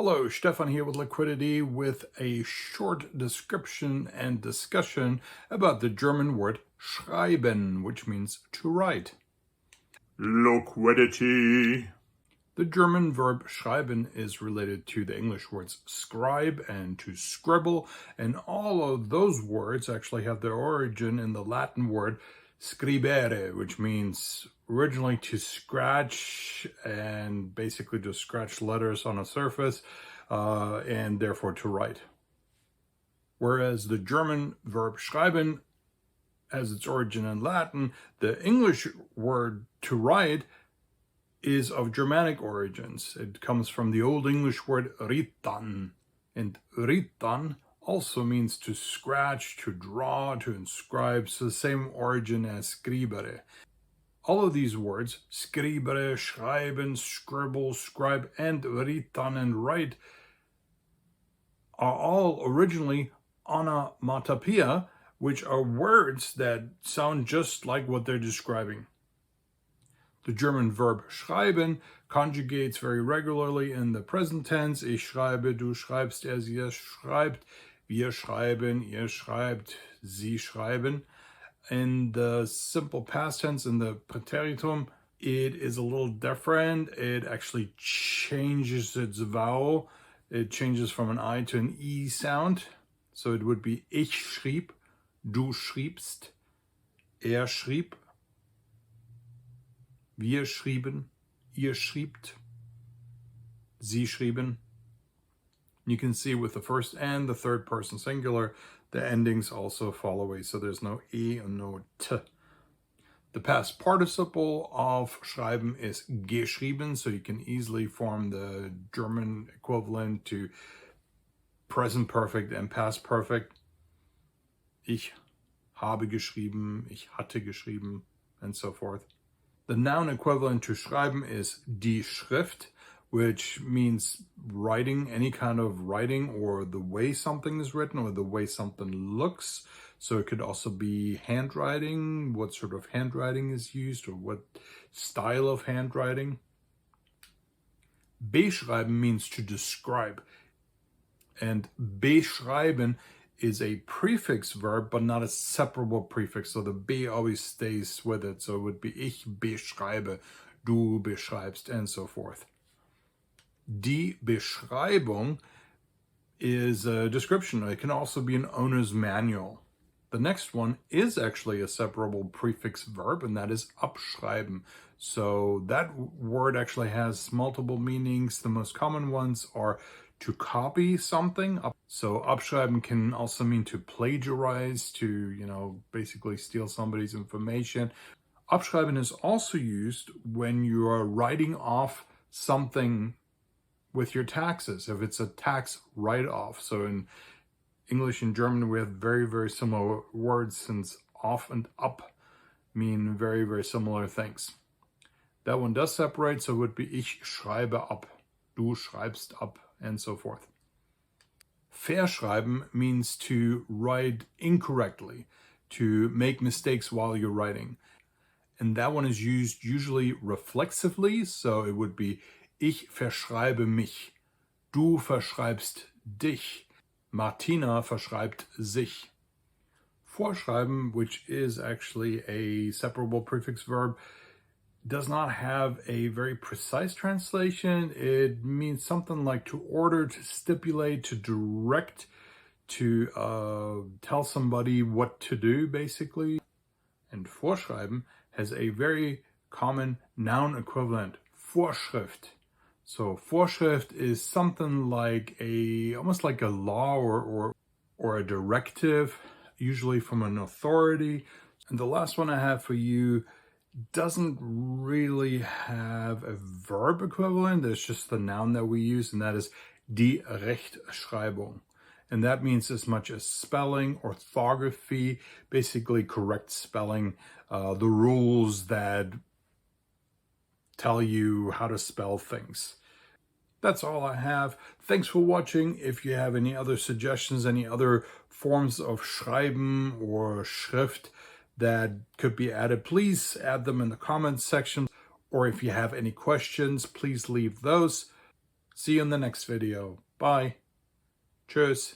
Hello, Stephan here with Liquidity with a short description and discussion about the German word schreiben, which means to write. Liquidity. The German verb schreiben is related to the English words scribe and to scribble, and all of those words actually have their origin in the Latin word scribere, which means originally to scratch and basically just scratch letters on a surface and therefore to write. Whereas the German verb schreiben has its origin in Latin, the English word to write is of Germanic origins. It comes from the Old English word ritan, and ritan also means to scratch, to draw, to inscribe, so the same origin as scribere. All of these words, scribere, schreiben, scribble, scribe, and ritan and write, are all originally onomatopoeia, which are words that sound just like what they're describing. The German verb schreiben conjugates very regularly in the present tense. Ich schreibe, du schreibst, er, sie, es schreibt, wir schreiben, ihr schreibt, sie schreiben. In the simple past tense, in the Präteritum, it is a little different. It actually changes its vowel. It changes from an I to an E sound. So it would be ich schrieb, du schriebst, er schrieb, wir schrieben, ihr schriebt, sie schrieben. You can see with the first and the third person singular, the endings also fall away, so there's no E and no T. The past participle of schreiben is geschrieben, so you can easily form the German equivalent to present perfect and past perfect. Ich habe geschrieben, ich hatte geschrieben, and so forth. The noun equivalent to schreiben is die Schrift, which means writing, any kind of writing, or the way something is written, or the way something looks. So it could also be handwriting, what sort of handwriting is used, or what style of handwriting. Beschreiben means to describe, and beschreiben is a prefix verb, but not a separable prefix. So the be always stays with it. So it would be ich beschreibe, du beschreibst, and so forth. Die Beschreibung is a description. It can also be an owner's manual. The next one is actually a separable prefix verb, and that is abschreiben. So that word actually has multiple meanings. The most common ones are to copy something. So abschreiben can also mean to plagiarize, to, basically steal somebody's information. Abschreiben is also used when you are writing off something with your taxes, if it's a tax write-off. So in English and German, we have very, very similar words, since off and up mean very, very similar things. That one does separate, so it would be ich schreibe ab, du schreibst ab, and so forth. Verschreiben means to write incorrectly, to make mistakes while you're writing. And that one is used usually reflexively, so it would be ich verschreibe mich, du verschreibst dich, Martina verschreibt sich. Vorschreiben, which is actually a separable prefix verb, does not have a very precise translation. It means something like to order, to stipulate, to direct, to tell somebody what to do, basically. And Vorschreiben has a very common noun equivalent, Vorschrift. So Vorschrift is something like almost like a law or a directive, usually from an authority. And the last one I have for you doesn't really have a verb equivalent. It's just the noun that we use, and that is die Rechtschreibung. And that means as much as spelling, orthography, basically correct spelling, the rules that tell you how to spell things. That's all I have. Thanks for watching. If you have any other suggestions, any other forms of schreiben or schrift that could be added, please add them in the comments section. Or if you have any questions, please leave those. See you in the next video. Bye. Tschüss.